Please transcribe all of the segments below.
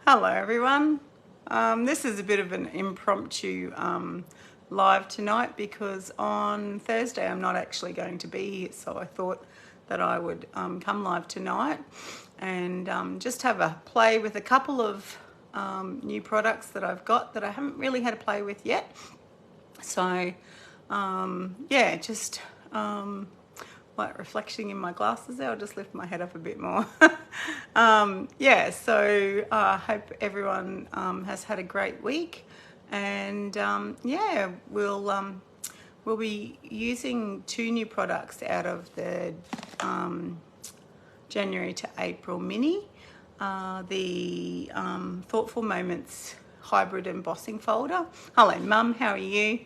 Hello everyone. This is a bit of an impromptu live tonight because on Thursday I'm not actually going to be here, so I thought that I would come live tonight and just have a play with a couple of new products that I've got that I haven't really had a play with yet. So yeah, just like reflecting in my glasses there. I'll just lift my head up a bit more. Yeah, so I hope everyone has had a great week, and yeah, we'll be using two new products out of the January to April mini, the Thoughtful Moments hybrid embossing folder. Hello Mum, how are you?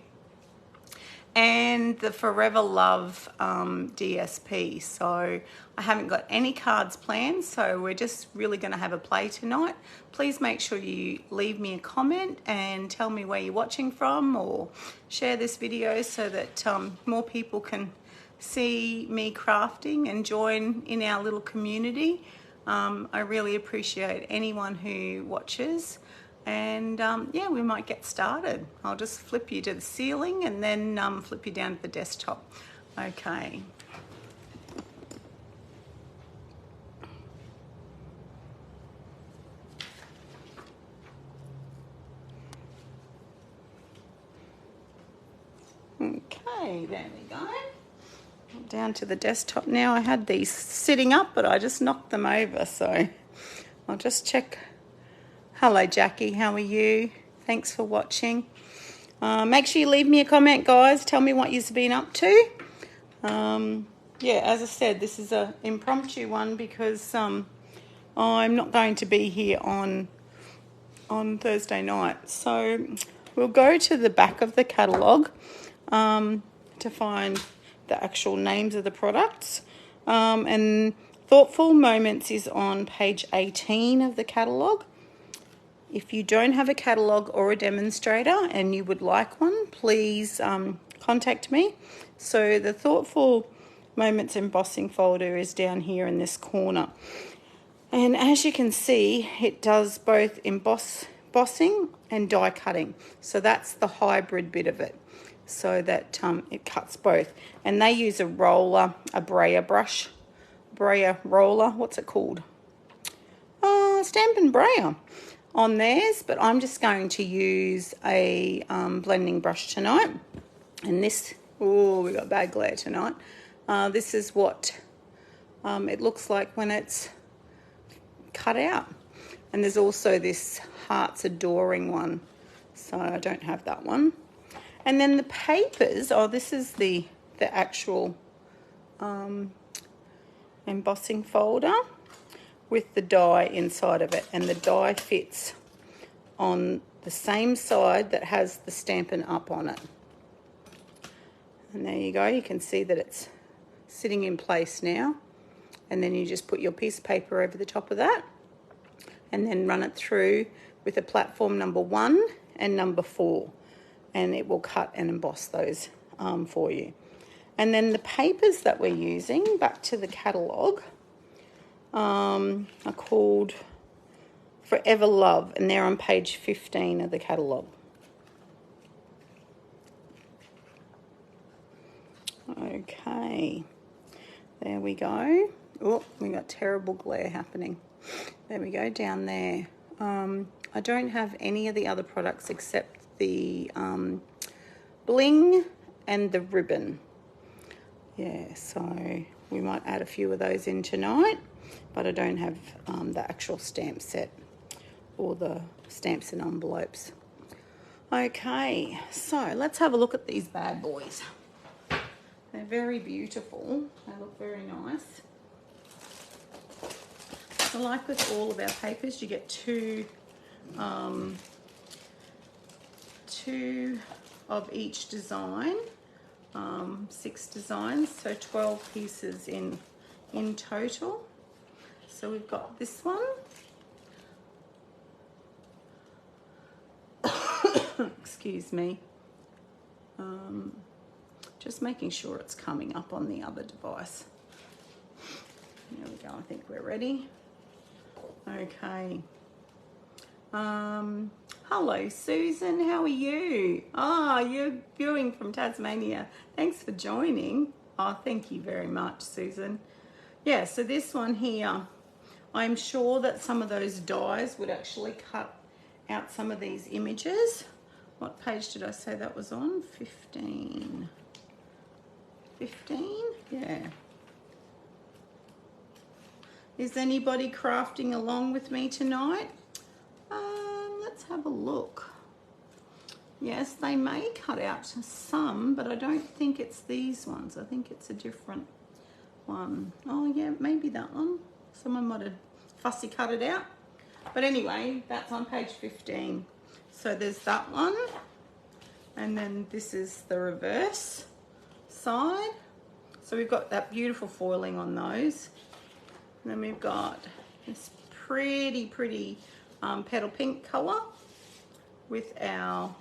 And the Forever Love DSP. So I haven't got any cards planned, so we're just really going to have a play tonight. Please make sure you leave me a comment and tell me where you're watching from, or share this video so that more people can see me crafting and join in our little community. I really appreciate anyone who watches. And yeah, we might get started. I'll just flip you to the ceiling and then flip you down to the desktop. Okay. Okay, there we go. Down to the desktop now. I had these sitting up, but I just knocked them over, so I'll just check. Hello Jackie, how are you? Thanks for watching. Make sure you leave me a comment, guys. Tell me what you've been up to. Yeah, as I said, this is an impromptu one because I'm not going to be here on Thursday night. So we'll go to the back of the catalogue to find the actual names of the products. And Thoughtful Moments is on page 18 of the catalogue. If you don't have a catalogue or a demonstrator and you would like one, please contact me. So the Thoughtful Moments embossing folder is down here in this corner. And as you can see, it does both embossing and die cutting. So that's the hybrid bit of it, so that it cuts both. And they use a roller, a brayer brush, brayer roller, what's it called? Stampin' brayer on theirs, but I'm just going to use a blending brush tonight. And this, oh, we got bad glare tonight. This is what it looks like when it's cut out. And there's also this Hearts Adoring one, so I don't have that one. And then the papers, oh, this is the actual embossing folder with the die inside of it, and the die fits on the same side that has the Stampin' Up on it. And there you go, you can see that it's sitting in place now. And then you just put your piece of paper over the top of that and then run it through with a platform number 1 and number 4, and it will cut and emboss those for you. And then the papers that we're using, back to the catalogue, are called Forever Love, and they're on page 15 of the catalogue. Okay, there we go. Oh, we got terrible glare happening. There we go, down there. I don't have any of the other products except the bling and the ribbon. Yeah, so we might add a few of those in tonight, but I don't have the actual stamp set or the stamps and envelopes. Okay, so let's have a look at these bad boys. They're very beautiful. They look very nice. So like with all of our papers, you get two of each design, 6 designs, so 12 pieces in total. So we've got this one. Excuse me. Just making sure it's coming up on the other device. There we go, I think we're ready. Okay. Hello, Susan. How are you? Ah, you're viewing from Tasmania. Thanks for joining. Oh, thank you very much, Susan. Yeah, so this one here, I'm sure that some of those dies would actually cut out some of these images. What page did I say that was on? 15. 15? Yeah. Is anybody crafting along with me tonight? Let's have a look. Yes, they may cut out some, but I don't think it's these ones. I think it's a different one. Oh yeah, maybe that one. Someone might have fussy cut it out. But anyway, that's on page 15. So there's that one. And then this is the reverse side. So we've got that beautiful foiling on those. And then we've got this pretty petal pink colour with our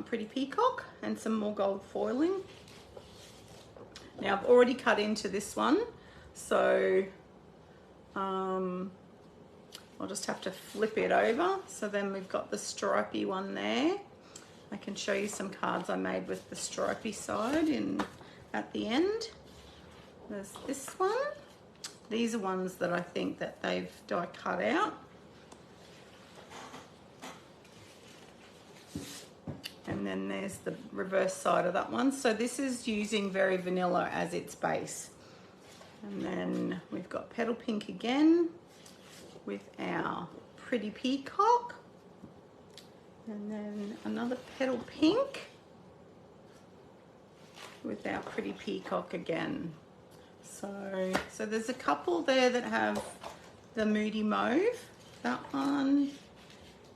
pretty peacock and some more gold foiling. Now I've already cut into this one, so I'll just have to flip it over. So then we've got the stripy one there. I can show you some cards I made with the stripy side at the end. There's this one. These are ones that I think that they've die cut out. And then there's the reverse side of that one. So this is using Very Vanilla as its base. And then we've got petal pink again with our pretty peacock. And then another petal pink with our pretty peacock again. So there's a couple there that have the Moody Mauve, that one,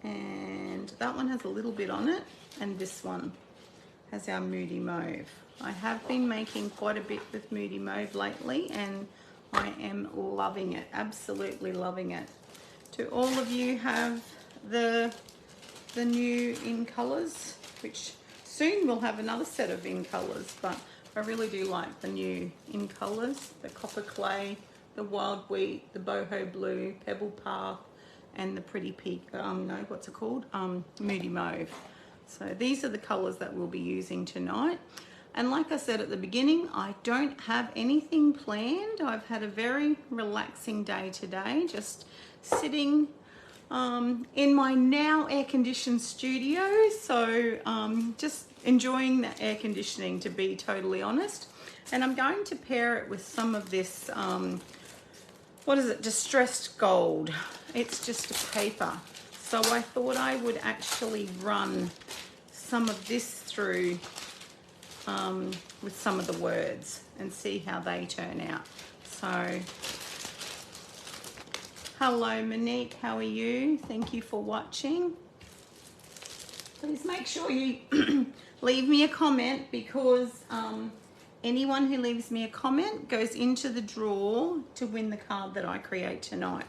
and that one has a little bit on it, and this one has our Moody Mauve. I have been making quite a bit with Moody Mauve lately, and I am loving it, absolutely loving it. Do all of you have the new in colours, which soon we'll have another set of in colours, but I really do like the new in colours, the copper clay, the wild wheat, the boho blue, pebble path, and the pretty Moody Mauve. So these are the colours that we'll be using tonight. And like I said at the beginning, I don't have anything planned. I've had a very relaxing day today, just sitting in my now air-conditioned studio. So just enjoying the air conditioning, to be totally honest. And I'm going to pair it with some of this, what is it, distressed gold. It's just a paper. So I thought I would actually run some of this through with some of the words and see how they turn out. So hello Monique, how are you? Thank you for watching. Please make sure you leave me a comment, because anyone who leaves me a comment goes into the draw to win the card that I create tonight.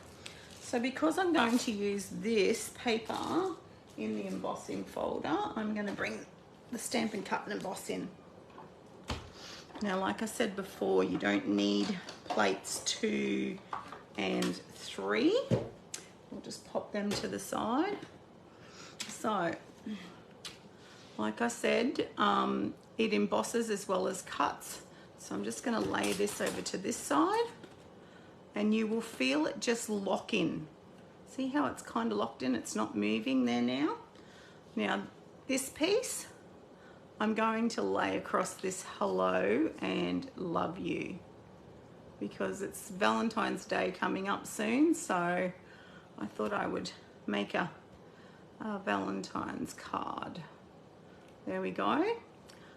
So because I'm going to use this paper in the embossing folder, I'm going to bring the Stampin' Cut and Emboss in. Now, like I said before, you don't need plates 2 and 3. We'll just pop them to the side. So, like I said, it embosses as well as cuts. So I'm just going to lay this over to this side, and you will feel it just lock in. See how it's kind of locked in? It's not moving there now. Now, this piece, I'm going to lay across this hello and love you, because it's Valentine's Day coming up soon, so I thought I would make a Valentine's card. There we go.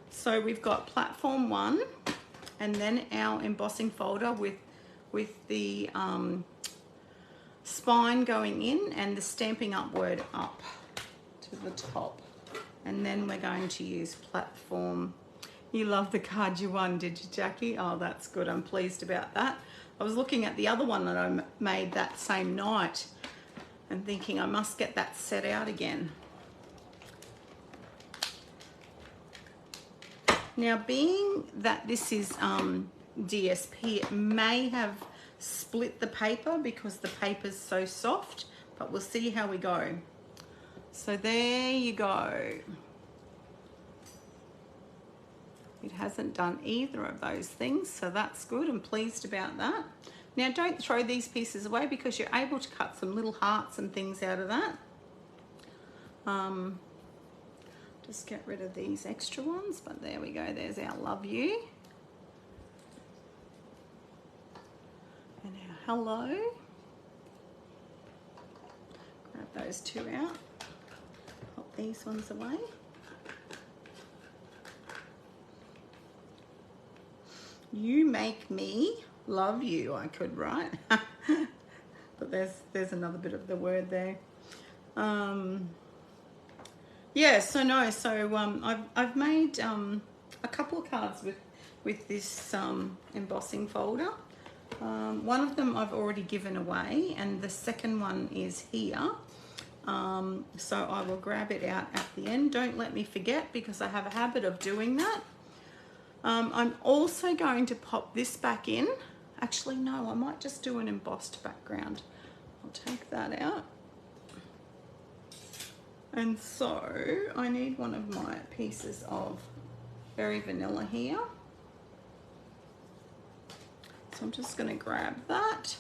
So we've got platform 1, and then our embossing folder with the spine going in and the Stampin' Up word up to the top. And then we're going to use platform. You love the card you won, did you, Jackie? Oh, that's good. I'm pleased about that. I was looking at the other one that I made that same night and thinking I must get that set out again. Now, being that this is DSP, it may have split the paper because the paper's so soft, but we'll see how we go. So there you go. It hasn't done either of those things, so that's good. I'm pleased about that. Now don't throw these pieces away because you're able to cut some little hearts and things out of that. Just get rid of these extra ones, but there we go. There's our love you. And our hello. Grab those two out. Pop these ones away. You make me love you, I could write. But there's another bit of the word there. Yeah, so no, so I've made a couple of cards with this embossing folder. One of them I've already given away, and the second one is here. So I will grab it out at the end. Don't let me forget, because I have a habit of doing that. I'm also going to pop this back in. Actually, no, I might just do an embossed background. I'll take that out. And so I need one of my pieces of Very Vanilla here. So I'm just going to grab that.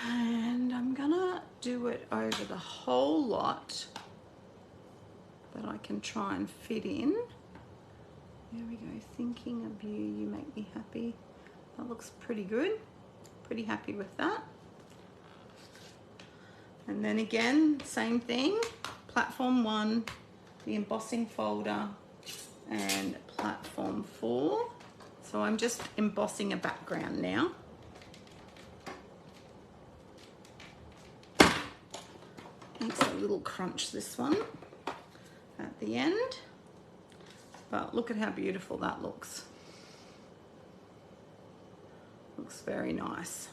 And I'm going to do it over the whole lot that I can try and fit in. There we go. Thinking of you, you make me happy. That looks pretty good. Pretty happy with that. And then again, same thing. Platform 1, the embossing folder, and platform 4. So I'm just embossing a background now. Makes a little crunch, this one, at the end. But look at how beautiful that looks. Looks very nice.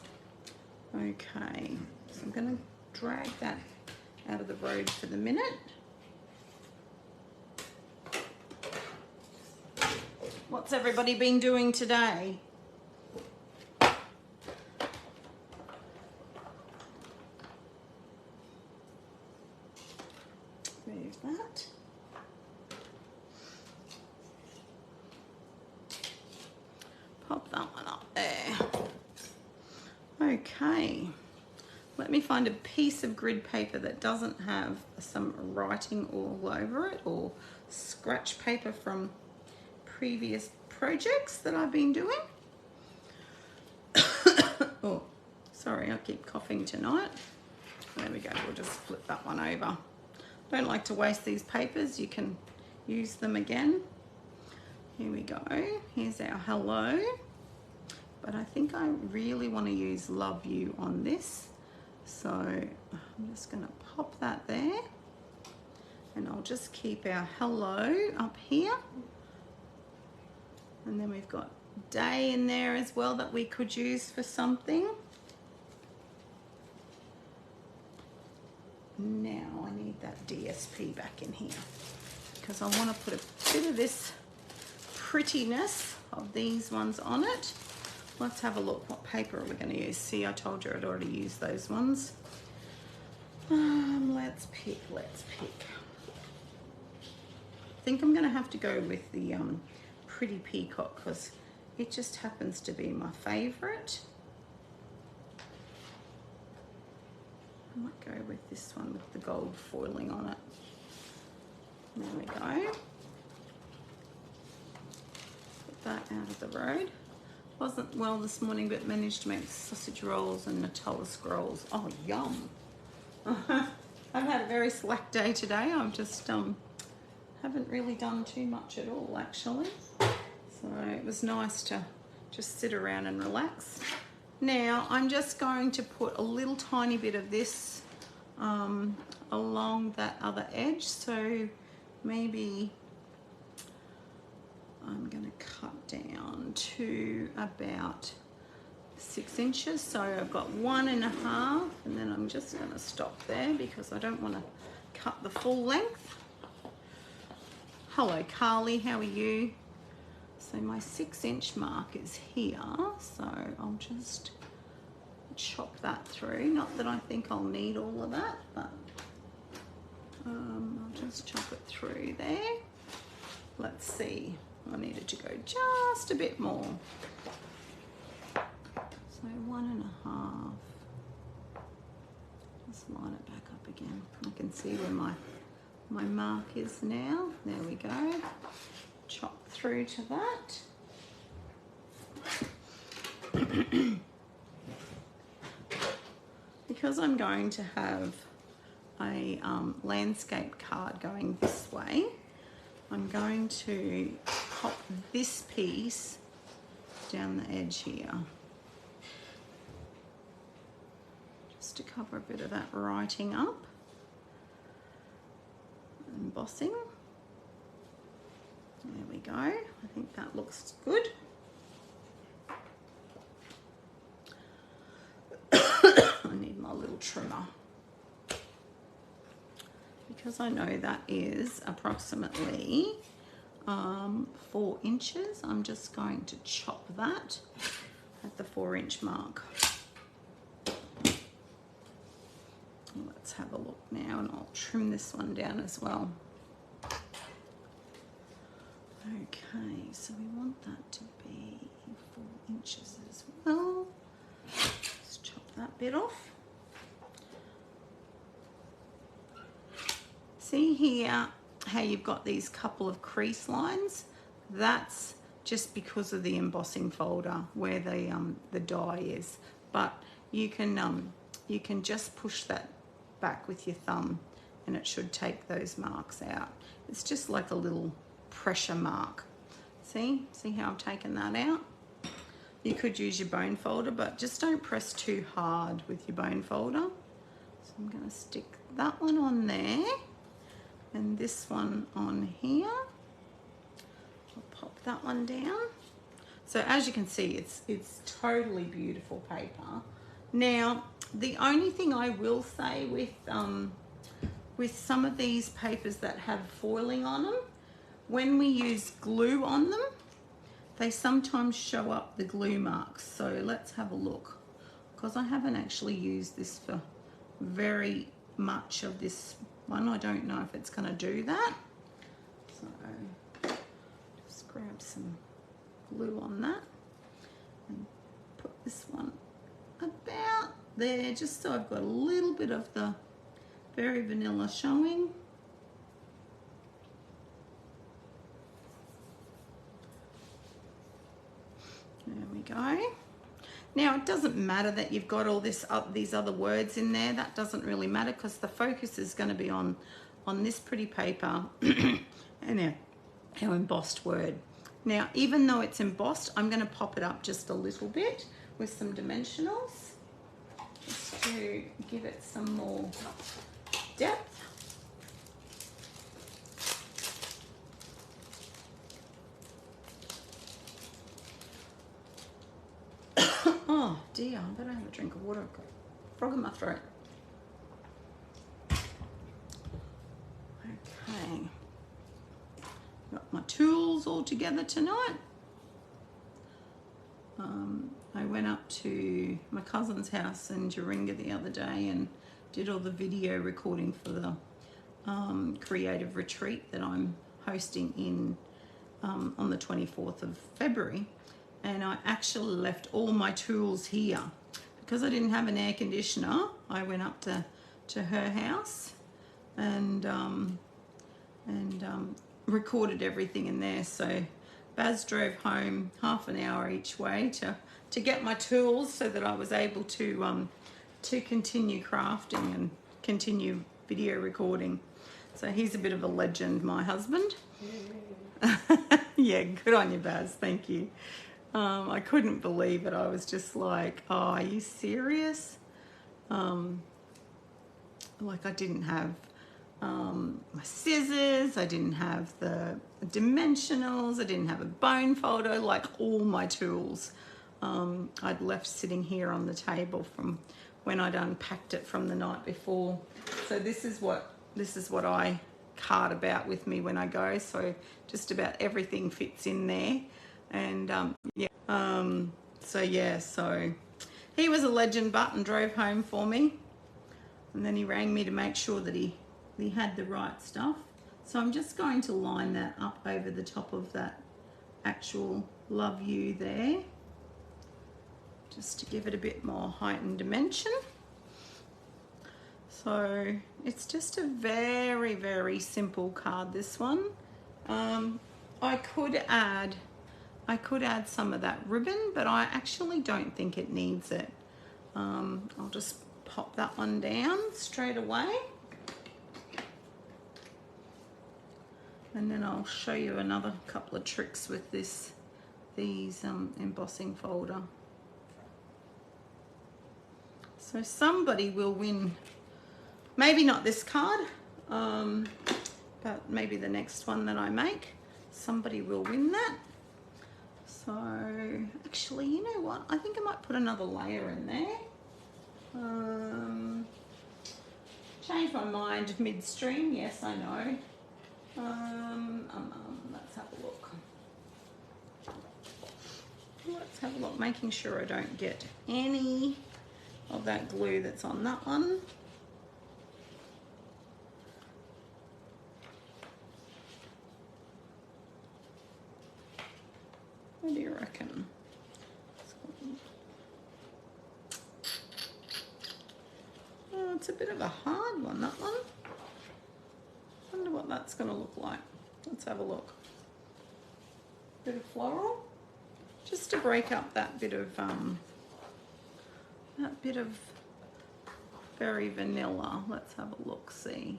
Okay, so I'm going to drag that out of the road for the minute. What's everybody been doing today? Move that. Pop that one up there. Okay, let me find a piece of grid paper that doesn't have some writing all over it, or scratch paper from previous projects that I've been doing. Oh, sorry, I keep coughing tonight. There we go, we'll just flip that one over. Don't like to waste these papers, you can use them again. Here we go, here's our hello. But I think I really want to use love you on this. So I'm just going to pop that there. And I'll just keep our hello up here. And then we've got day in there as well that we could use for something. Now I need that DSP back in here, because I want to put a bit of this prettiness of these ones on it. Let's have a look. What paper are we going to use? See, I told you I'd already used those ones. Let's pick. I think I'm going to have to go with the Pretty Peacock, because it just happens to be my favourite. I might go with this one with the gold foiling on it. There we go. Put that out of the road. Wasn't well this morning, but managed to make sausage rolls and Nutella scrolls. Oh, yum. I've had a very slack day today. I've just haven't really done too much at all, actually. So it was nice to just sit around and relax. Now I'm just going to put a little tiny bit of this along that other edge. So maybe I'm going to cut down to about 6 inches. So I've got 1.5, and then I'm just going to stop there because I don't want to cut the full length. Hello Carly, how are you? So my 6-inch mark is here, so I'll just chop that through. Not that I think I'll need all of that, but I'll just chop it through there. Let's see, I needed to go just a bit more. So 1.5. Just line it back up again. I can see where my mark is now. There we go. Chop through to that. Because I'm going to have a landscape card going this way, I'm going to pop this piece down the edge here, just to cover a bit of that writing up. Embossing. There we go. I think that looks good. I need my little trimmer, because I know that is approximately 4 inches. I'm just going to chop that at the 4-inch mark. Let's have a look now, and I'll trim this one down as well. Okay, so we want that to be 4 inches as well. Let's chop that bit off. See here how you've got these couple of crease lines? That's just because of the embossing folder where the die is. But you can just push that back with your thumb and it should take those marks out. It's just like a little pressure mark. See how I've taken that out? You could use your bone folder, but just don't press too hard with your bone folder. So I'm going to stick that one on there and this one on here. I'll pop that one down. So as you can see, it's totally beautiful paper. Now, the only thing I will say with some of these papers that have foiling on them, when we use glue on them, they sometimes show up the glue marks. So let's have a look, because I haven't actually used this for very much of this one. I don't know if it's going to do that. So just grab some glue on that and put this one about there, just so I've got a little bit of the very vanilla showing. There we go. Now it doesn't matter that you've got all these other words in there. That doesn't really matter, because the focus is going to be on this pretty paper and our embossed word. Now, even though it's embossed, I'm going to pop it up just a little bit with some dimensionals, just to give it some more depth. Oh dear, I better have a drink of water. I've got a frog in my throat. Okay, got my tools all together tonight. I went up to my cousin's house in Jaringa the other day and did all the video recording for the creative retreat that I'm hosting in on the 24th of February. And I actually left all my tools here because I didn't have an air conditioner. I went up to her house and recorded everything in there. So Baz drove home half an hour each way to get my tools so that I was able to continue crafting and continue video recording. So he's a bit of a legend, my husband. Yeah, good on you, Baz. Thank you. I couldn't believe it. I was just like, oh, are you serious? Like, I didn't have my scissors, I didn't have the dimensionals, I didn't have a bone folder, like all my tools I'd left sitting here on the table from when I'd unpacked it from the night before. So this is what I cart about with me when I go. So just about everything fits in there. And so he was a legend butt and drove home for me. And then he rang me to make sure that he had the right stuff. So I'm just going to line that up over the top of that actual Love You there, just to give it a bit more height and dimension. So it's just a very, very simple card, this one. I could add some of that ribbon, but I actually don't think it needs it. I'll just pop that one down straight away. And then I'll show you another couple of tricks with these embossing folder. So somebody will win, maybe not this card, but maybe the next one that I make, somebody will win that. So actually, you know what? I think I might put another layer in there. Change my mind midstream. Yes, I know. Let's have a look. Let's have a look, making sure I don't get any of that glue that's on that one. What do you reckon? Oh, it's a bit of a hard one, that one. Wonder what that's going to look like. Let's have a look. Bit of floral, just to break up that bit of very vanilla. Let's have a look. See,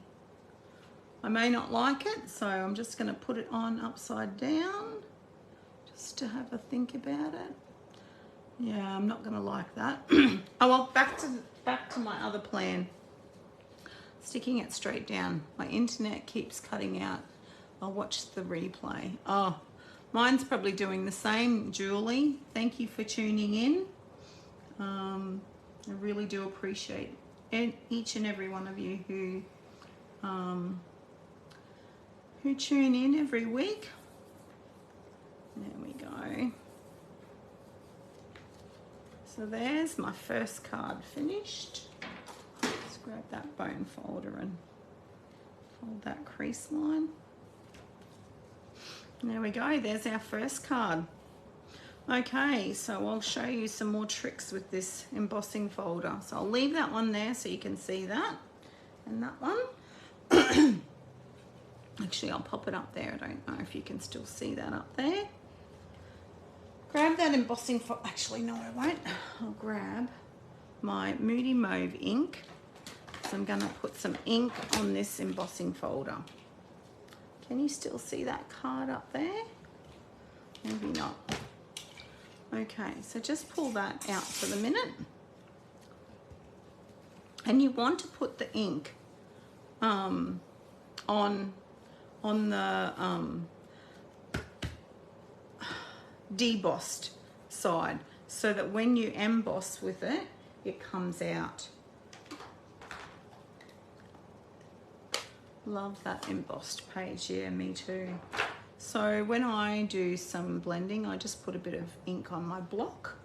I may not like it, so I'm just going to put it on upside down, just to have a think about it. Yeah, I'm not going to like that. Oh well, back to my other plan. Sticking it straight down. My internet keeps cutting out. I'll watch the replay. Oh, mine's probably doing the same. Julie, thank you for tuning in. I really do appreciate each and every one of you who tune in every week. There we go. So there's my first card finished. Let's grab that bone folder and fold that crease line. There we go, there's our first card. Okay, so I'll show you some more tricks with this embossing folder. So I'll leave that one there so you can see that, and that one. Actually, I'll pop it up there. I don't know if you can still see that up there. Grab that embossing folder. Actually, no, I won't. I'll grab my Moody Mauve ink. So I'm gonna put some ink on this embossing folder. Can you still see that card up there? Maybe not. Okay, so just pull that out for the minute. And you want to put the ink on the debossed side, so that when you emboss with it, it comes out. Love that embossed page. Yeah, me too. So when I do some blending, I just put a bit of ink on my block.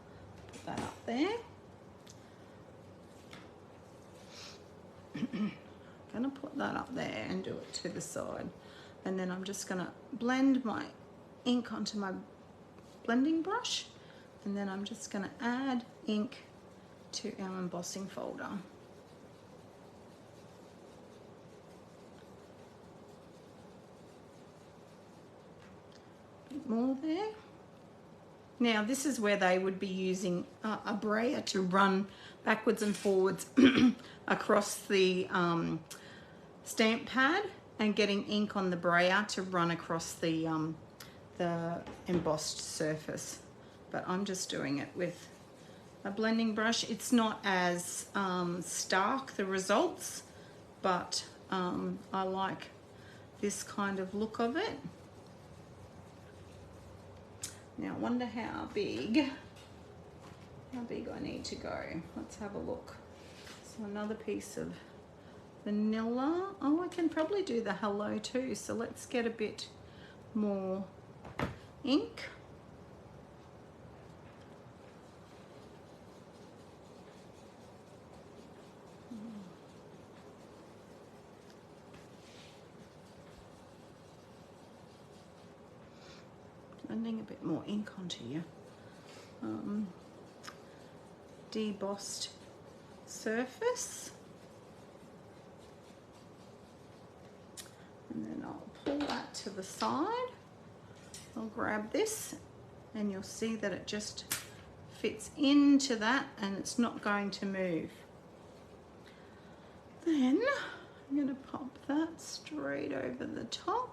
Put that up there. Gonna put that up there and do it to the side. And then I'm just gonna blend my ink onto my blending brush. And then I'm just gonna add ink to our embossing folder. More there. Now this is where they would be using a brayer to run backwards and forwards across the stamp pad and getting ink on the brayer to run across the embossed surface. But I'm just doing it with a blending brush. It's not as stark, the results, but I like this kind of look of it. Now I wonder how big I need to go. Let's have a look. So another piece of vanilla. Oh, I can probably do the hello too. So let's get a bit more ink. blending a bit more ink onto your debossed surface. And then I'll pull that to the side. I'll grab this and you'll see that it just fits into that and it's not going to move. Then I'm going to pop that straight over the top.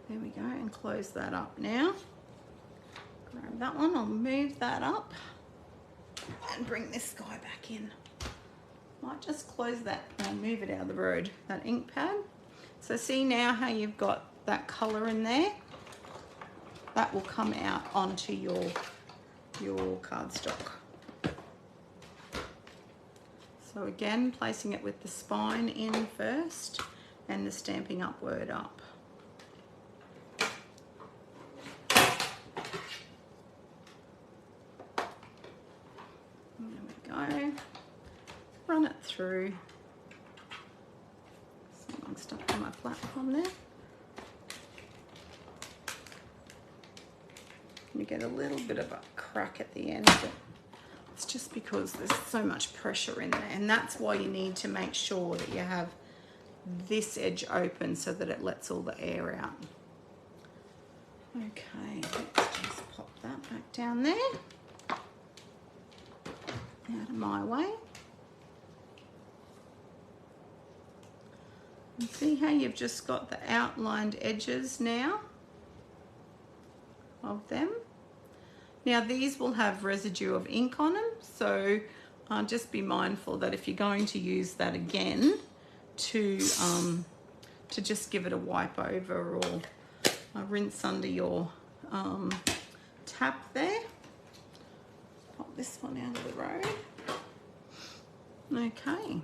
There we go, and close that up now. Grab that one, I'll move that up and bring this guy back in. Might just close that and move it out of the road, that ink pad. So see now how you've got that colour in there? That will come out onto your cardstock. So again, placing it with the spine in first and the Stampin' Up word up. Go, run it through. Something stuck on my platform there. You get a little bit of a crack at the end, but it's just because there's so much pressure in there, and that's why you need to make sure that you have this edge open so that it lets all the air out. Okay, let's just pop that back down there. Out of my way. And see how you've just got the outlined edges now of them. Now these will have residue of ink on them, so just be mindful that if you're going to use that again, to just give it a wipe over or rinse under your tap there. Pop this one out of the road. Okay.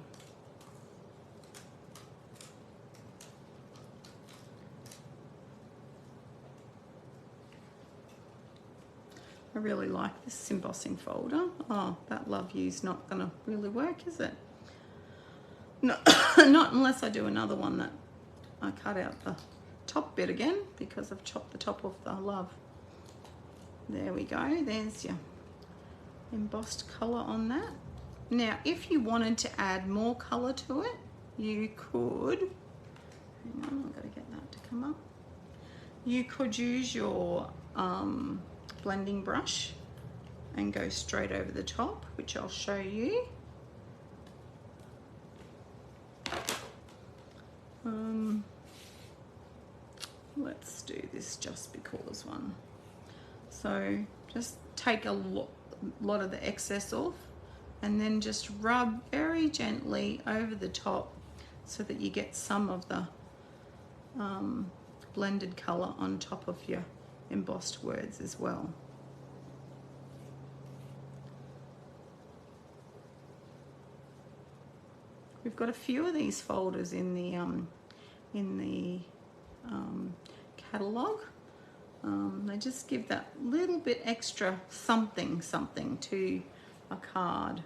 I really like this embossing folder. Oh, that Love You's not going to really work, is it? No, not unless I do another one that I cut out the top bit again because I've chopped the top off the love. There we go. There's your embossed colour on that. Now, if you wanted to add more colour to it, you could, hang on, I've got to get that to come up. You could use your blending brush and go straight over the top, which I'll show you. Let's do this just because one. So just take a lot of the excess off and then just rub very gently over the top so that you get some of the blended colour on top of your embossed words as well. We've got a few of these folders in the catalogue. They just give that little bit extra something to a card.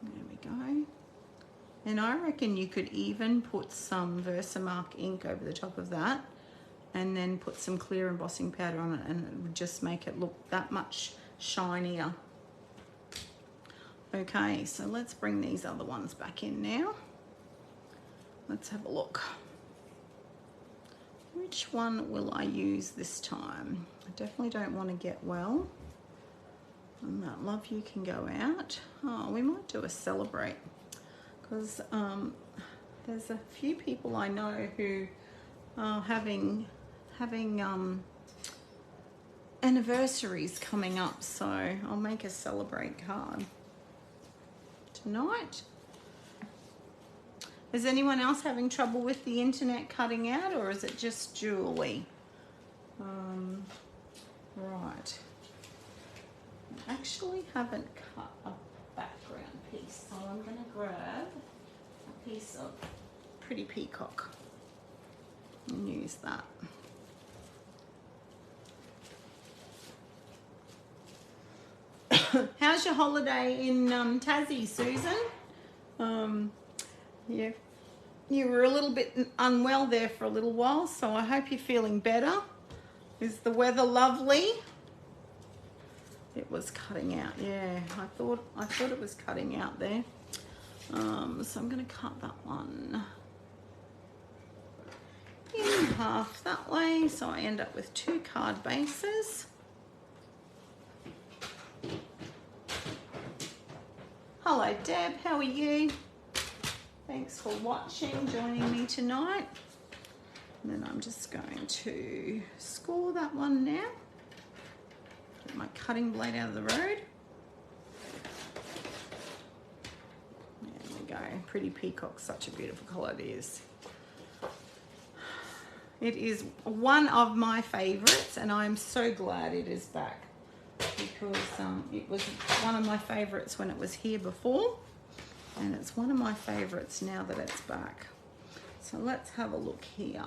There we go. And I reckon you could even put some Versamark ink over the top of that and then put some clear embossing powder on it, and it would just make it look that much shinier. Okay, so let's bring these other ones back in now. Let's have a look. Which one will I use this time? I definitely don't want to get well. And that Love You can go out. Oh, we might do a Celebrate, because there's a few people I know who are having anniversaries coming up, so I'll make a Celebrate card tonight. Is anyone else having trouble with the internet cutting out, or is it just Julie? Right. I actually haven't cut a background piece, so I'm going to grab a piece of Pretty Peacock and use that. How's your holiday in Tassie, Susan? Yeah, you were a little bit unwell there for a little while, so I hope you're feeling better. Is the weather lovely? It was cutting out, yeah. I thought it was cutting out there. So I'm going to cut that one in half that way, so I end up with 2 card bases. Hello Deb, how are you? Thanks for watching, joining me tonight. And then I'm just going to score that one now. Get my cutting blade out of the road. There we go. Pretty peacock, such a beautiful colour it is. It is one of my favourites, and I'm so glad it is back, because it was one of my favourites when it was here before, and it's one of my favourites now that it's back. So let's have a look here.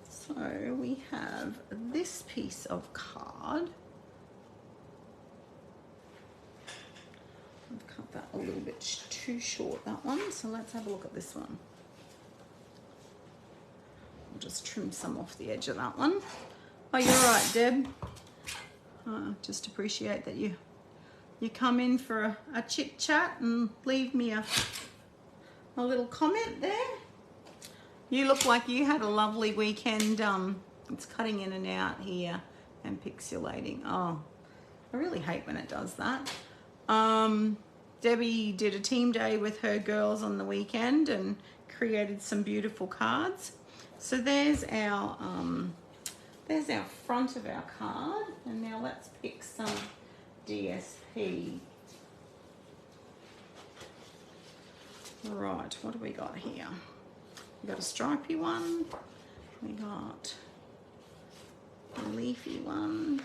So we have this piece of card. I've cut that a little bit too short, that one, so let's have a look at this one. I'll just trim some off the edge of that one. Oh, you're right, Deb. Just appreciate that you come in for a chit chat and leave me a little comment there. You look like you had a lovely weekend. It's cutting in and out here and pixelating. Oh, I really hate when it does that. Debbie did a team day with her girls on the weekend and created some beautiful cards. So there's our front of our card, and now let's pick some DSP. Right, what do we got here? We got a stripy one, we got a leafy one,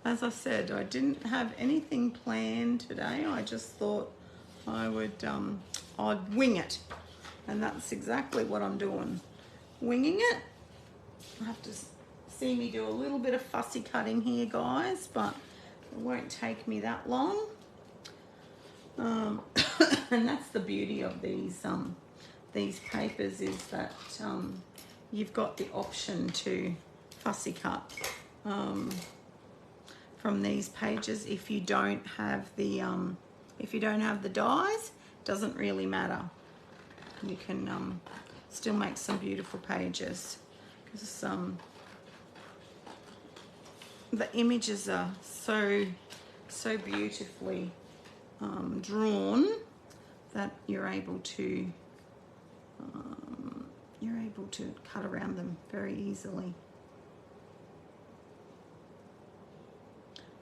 as I said, I didn't have anything planned today. I just thought I would I'd wing it, and that's exactly what I'm doing, winging it. I have to see me do a little bit of fussy cutting here, guys, but it won't take me that long. And that's the beauty of these papers, is that you've got the option to fussy cut from these pages. If you don't have the dies, it doesn't really matter. You can still make some beautiful pages, because the images are so beautifully drawn that you're able to cut around them very easily.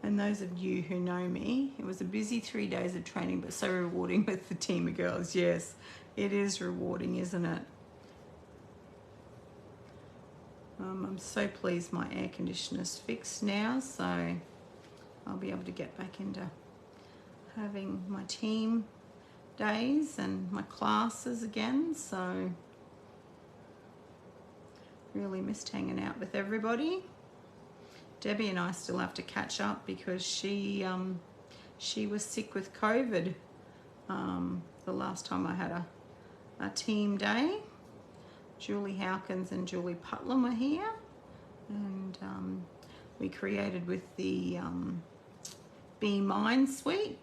And those of you who know me, it was a busy 3 days of training, but so rewarding with the team of girls. Yes, it is rewarding, isn't it? I'm so pleased my air conditioner's fixed now, so I'll be able to get back into having my team days and my classes again. So really missed hanging out with everybody. Debbie and I still have to catch up, because she was sick with COVID the last time I had a team day. Julie Hawkins and Julie Putlam were here, and we created with the Be Mine suite,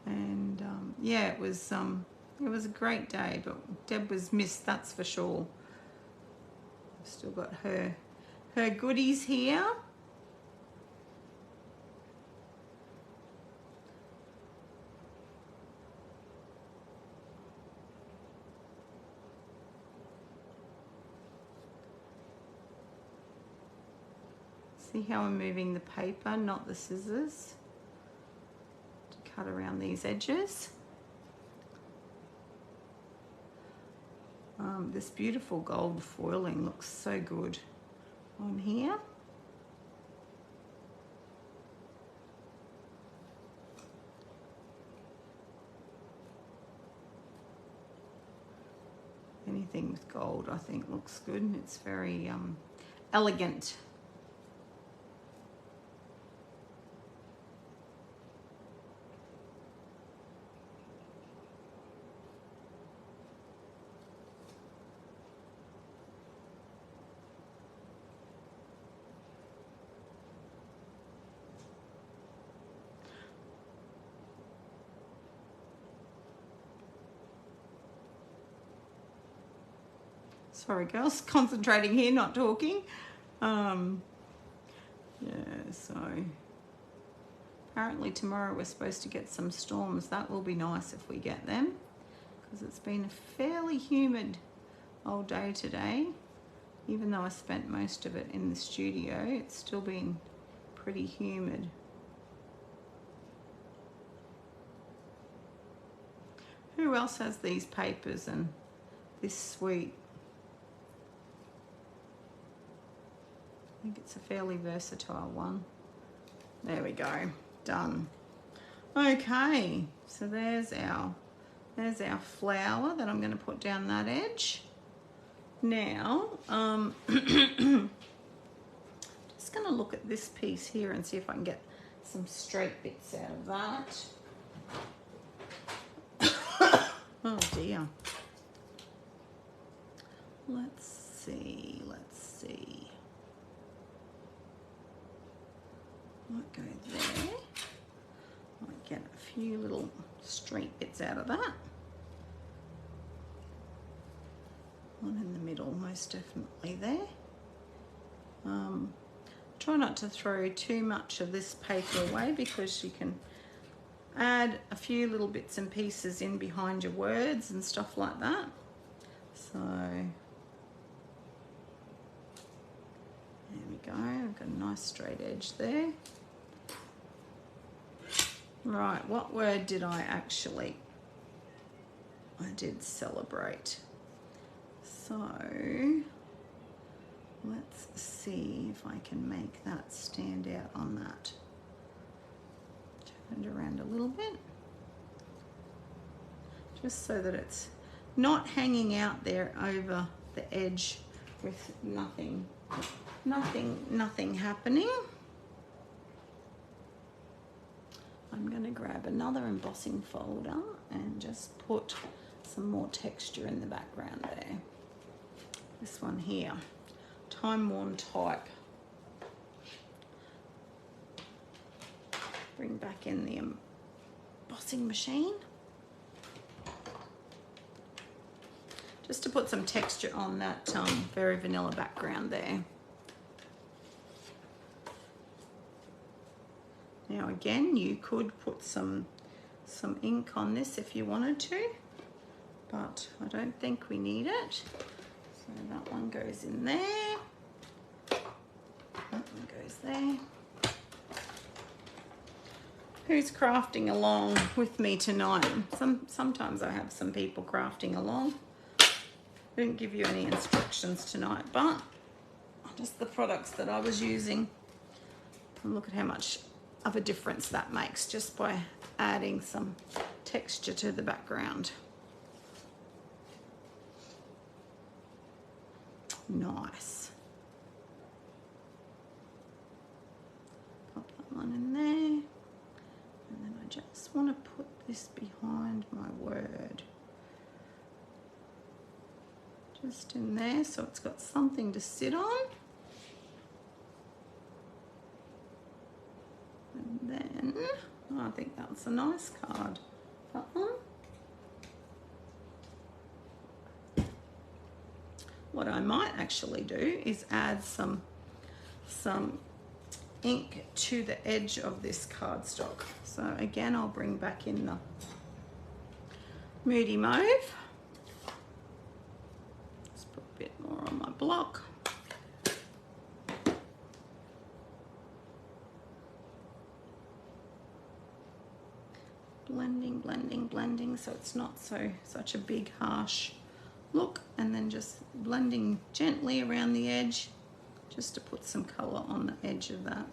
and yeah, it was a great day, but Deb was missed, that's for sure. I've still got her goodies here. See how I'm moving the paper, not the scissors, to cut around these edges. This beautiful gold foiling looks so good on here. Anything with gold, I think, looks good. It's very elegant. Sorry girls, concentrating here, not talking. Yeah, so apparently tomorrow we're supposed to get some storms. That will be nice if we get them, because it's been a fairly humid old day today. Even though I spent most of it in the studio, it's still been pretty humid. Who else has these papers and this suite? I think it's a fairly versatile one. There we go, done. Okay, so there's our flower that I'm going to put down that edge. Now, just going to look at this piece here and see if I can get some straight bits out of that. Oh dear. Let's see. Might go there. Might get a few little straight bits out of that. One in the middle, most definitely there. Try not to throw too much of this paper away, because you can add a few little bits and pieces in behind your words and stuff like that. So there we go, I've got a nice straight edge there. Right, what word did I did celebrate. So let's see if I can make that stand out on that. Turn it around a little bit, just so that it's not hanging out there over the edge with nothing happening. I'm going to grab another embossing folder and just put some more texture in the background there. This one here, Time Worn Type. Bring back in the embossing machine, just to put some texture on that very vanilla background there. Now again, you could put some ink on this if you wanted to, but I don't think we need it. So that one goes in there, that one goes there. Who's crafting along with me tonight? Sometimes I have some people crafting along. I didn't give you any instructions tonight, but just the products that I was using. And look at how much of a difference that makes just by adding some texture to the background. Nice. Pop that one in there. And then I just want to put this behind my word. Just in there, so it's got something to sit on. And then, oh, I think that's a nice card, that one. What I might actually do is add some ink to the edge of this cardstock. So again, I'll bring back in the Moody Mauve. Let's put a bit more on my block. Blending, blending, blending, so it's not such a big harsh look, and then just blending gently around the edge just to put some colour on the edge of that.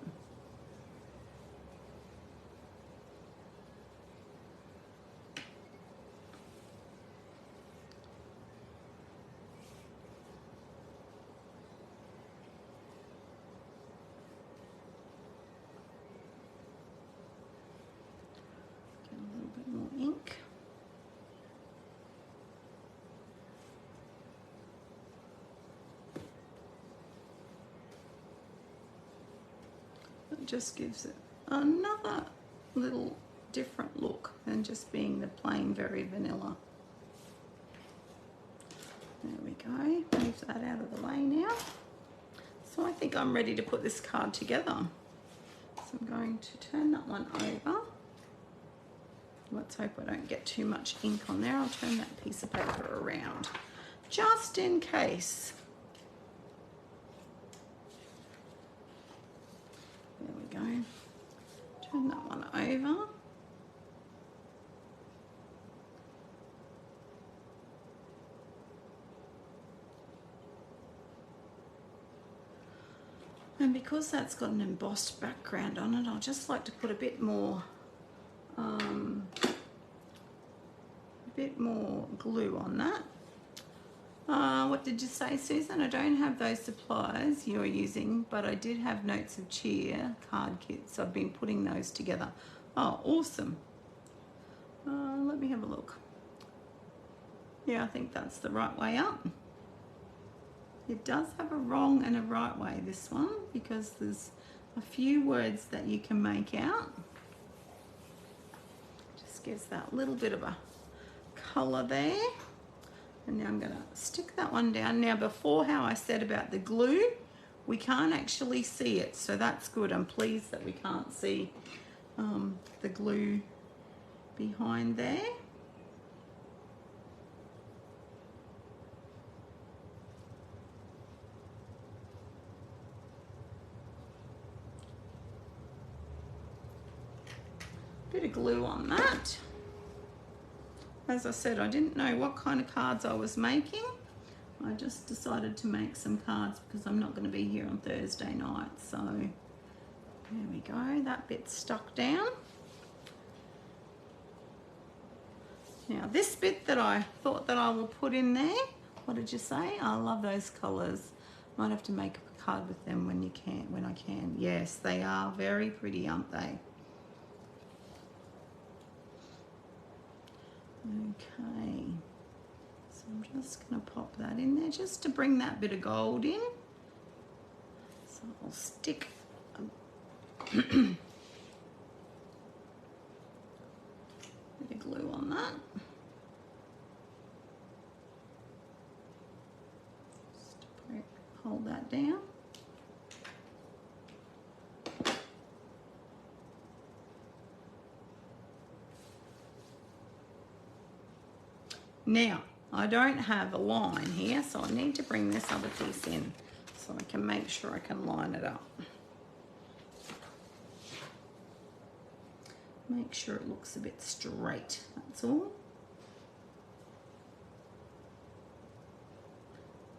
Get a little bit more ink. It just gives it another little different look than just being the plain very vanilla. There we go, move that out of the way now. So I think I'm ready to put this card together. So I'm going to turn that one over. Let's hope I don't get too much ink on there. I'll turn that piece of paper around, just in case. There we go. Turn that one over. And because that's got an embossed background on it, I'll just like to put a bit more glue on that. What did you say, Susan? I don't have those supplies you're using, but I did have Notes of Cheer card kits. I've been putting those together. Oh, awesome. Let me have a look. Yeah, I think that's the right way up. It does have a wrong and a right way, this one, because there's a few words that you can make out. Just gives that little bit of a colour there. And now I'm going to stick that one down. Now, before, how I said about the glue, we can't actually see it, so that's good. I'm pleased that we can't see the glue behind there. Bit of glue on that. As I said, I didn't know what kind of cards I was making. I just decided to make some cards because I'm not going to be here on Thursday night. So there we go, that bit's stuck down. Now this bit that I thought that I will put in there, what did you say? I love those colours. Might have to make a card with them when I can. Yes, they are very pretty, aren't they? Okay, so I'm just going to pop that in there just to bring that bit of gold in. So I'll stick a bit of glue on that. Just hold that down. Now, I don't have a line here, so I need to bring this other piece in so I can make sure I can line it up. Make sure it looks a bit straight, that's all.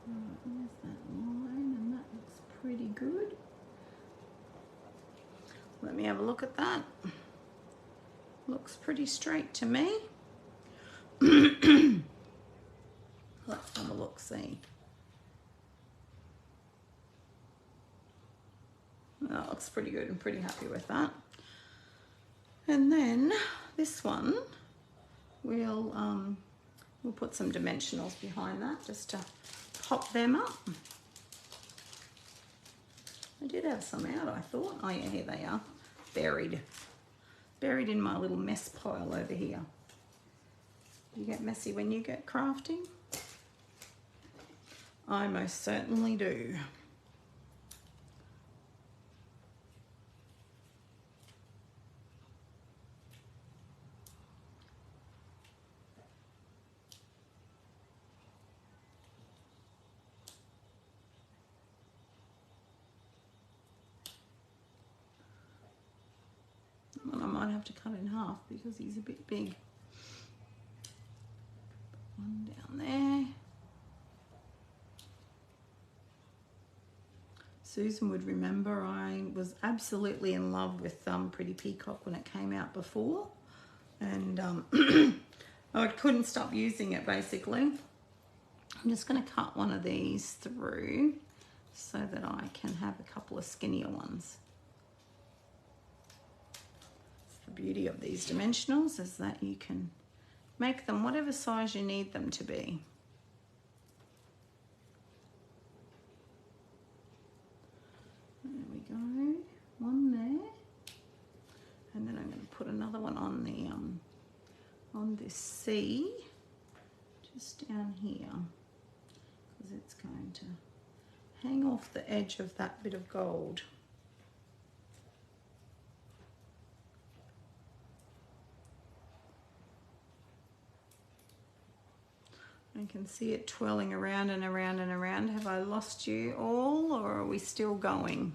Right, there's that line, and that looks pretty good. Let me have a look at that. Looks pretty straight to me. Let's have a look, see. That looks pretty good. I'm pretty happy with that. And then this one, we'll put some dimensionals behind that just to pop them up. I did have some out, I thought. Oh yeah, here they are, buried in my little mess pile over here. You get messy when you get crafting? I most certainly do. And I might have to cut in half because he's a bit big. One down there. Susan would remember I was absolutely in love with Pretty Peacock when it came out before, and I couldn't stop using it basically. I'm just going to cut one of these through so that I can have a couple of skinnier ones. It's the beauty of these dimensionals is that you can make them whatever size you need them to be. There we go, one there, and then I'm going to put another one on the on this C, just down here. because it's going to hang off the edge of that bit of gold. I can see it twirling around and around and around. Have I lost you all, or are we still going?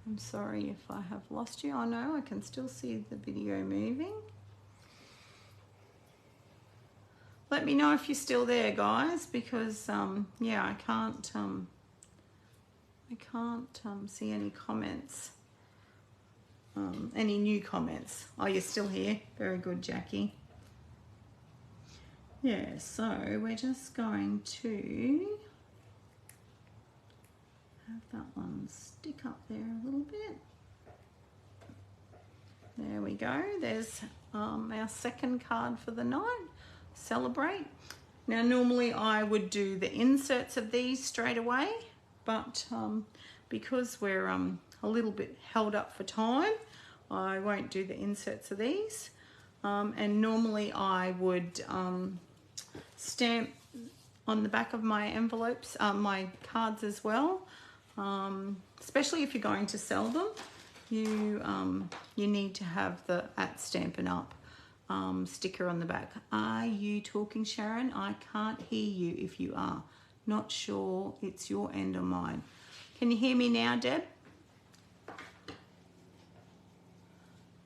I'm sorry if I have lost you. I know I can still see the video moving. Let me know if you're still there, guys, because yeah, I can't see any comments. Any new comments? Oh, you're still here. Very good, Jackie. Yeah, so we're just going to have that one stick up there a little bit. There we go. There's our second card for the night. Celebrate. Now, normally I would do the inserts of these straight away, but because we're a little bit held up for time, I won't do the inserts of these. And normally I would stamp on the back of my envelopes, my cards as well. Especially if you're going to sell them, you need to have the at Stampin' Up sticker on the back. Are you talking, Sharon? I can't hear you if you are. Not sure it's your end or mine. Can you hear me now, Deb?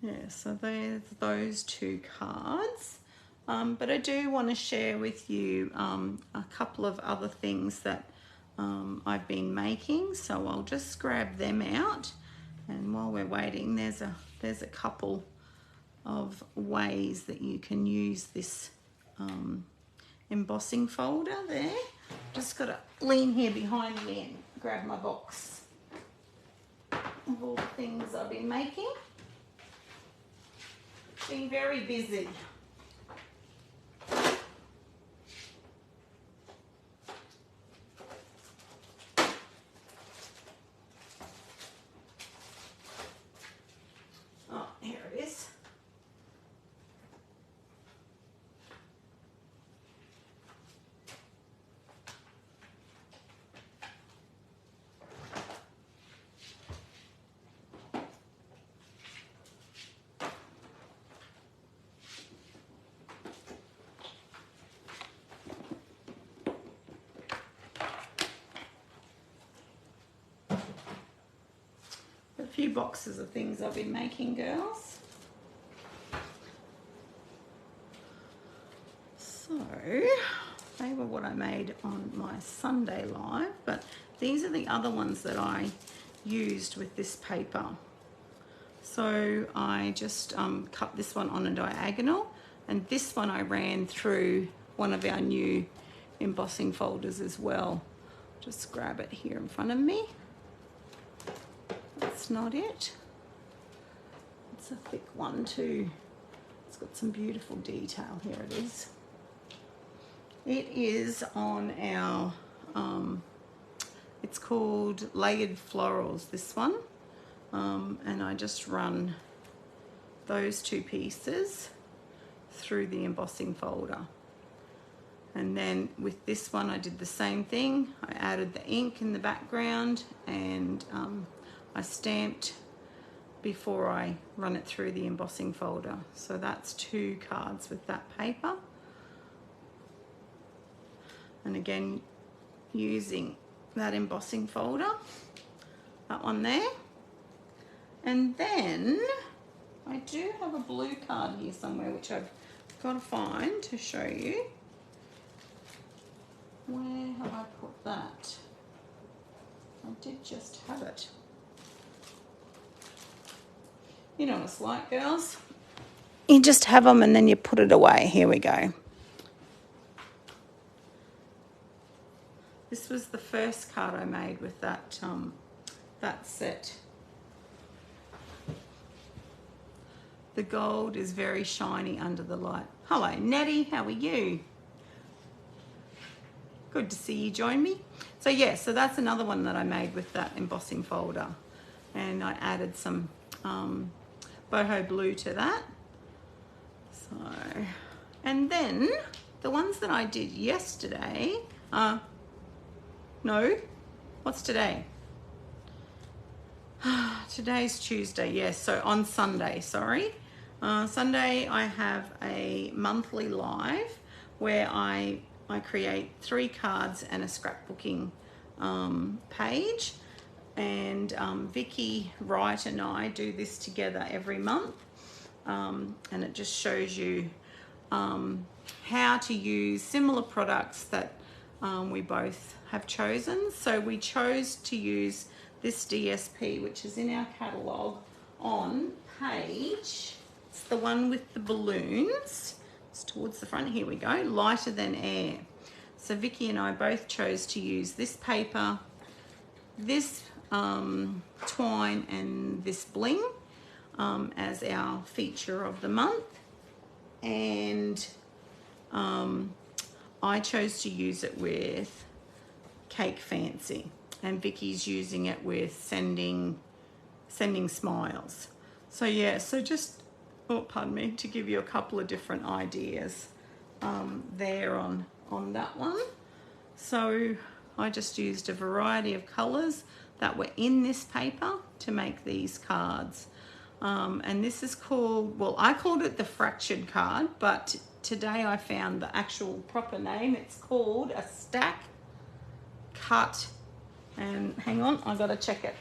Yeah, so there's those two cards. But I do want to share with you a couple of other things that I've been making. So I'll just grab them out. And while we're waiting, there's a couple of ways that you can use this embossing folder there. Just got to lean here behind me and grab my box of all the things I've been making. Been very busy. Oh, here it is. A few boxes of things I've been making, girls. So they were what I made on my Sunday live, but these are the other ones that I used with this paper. So I just cut this one on a diagonal, and this one I ran through one of our new embossing folders as well. Just grab it here in front of me. That's not it. It's a thick one too. It's got some beautiful detail. Here it is. It is on our, it's called Layered Florals, this one. And I just run those two pieces through the embossing folder. And then with this one, I did the same thing. I added the ink in the background, and I stamped before I run it through the embossing folder. So that's two cards with that paper. And again, using that embossing folder, that one there. And then I do have a blue card here somewhere, which I've got to find to show you. Where have I put that? I did just have it. You know what it's like, girls. You just have them and then you put it away. Here we go. This was the first card I made with that, that set. The gold is very shiny under the light. Hello, Nettie, how are you? Good to see you join me. So yeah, so that's another one that I made with that embossing folder. And I added some boho blue to that. So, and then the ones that I did yesterday, no, what's today? Today's Tuesday, yes, so on Sunday, sorry. Sunday I have a monthly live where I create 3 cards and a scrapbooking page, and Vicky Wright and I do this together every month, and it just shows you how to use similar products that we both have chosen. So we chose to use this DSP, which is in our catalogue, on page, it's the one with the balloons, it's towards the front, here we go, Lighter Than Air. So Vicky and I both chose to use this paper, this twine and this bling as our feature of the month, and I chose to use it with Cake Fancy, and Vicky's using it with Sending Smiles. So yeah, so just, oh pardon me, to give you a couple of different ideas there on that one. So I just used a variety of colours that were in this paper to make these cards. And this is called, well, I called it the fractured card, but today I found the actual proper name. It's called a stack, cut, and hang on, I gotta check it.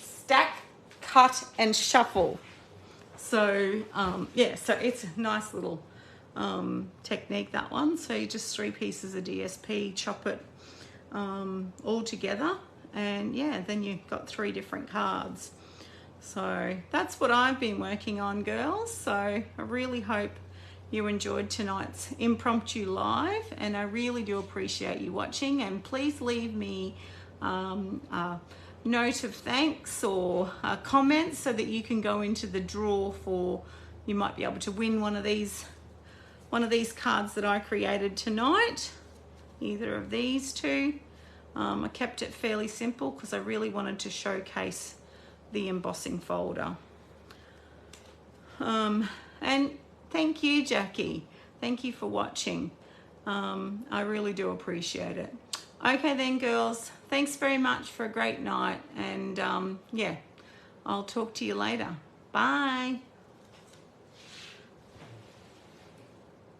Stack, cut, and shuffle. So yeah, so it's a nice little technique, that one. So you just 3 pieces of DSP, chop it all together, and yeah, then you've got 3 different cards. So that's what I've been working on, girls. So I really hope you enjoyed tonight's impromptu live, and I really do appreciate you watching. And please leave me a note of thanks or a comment so that you can go into the draw for, you might be able to win one of these cards that I created tonight, either of these 2. I kept it fairly simple because I really wanted to showcase the embossing folder. And thank you, Jackie. Thank you for watching. I really do appreciate it. Okay then, girls, thanks very much for a great night, and yeah, I'll talk to you later. Bye.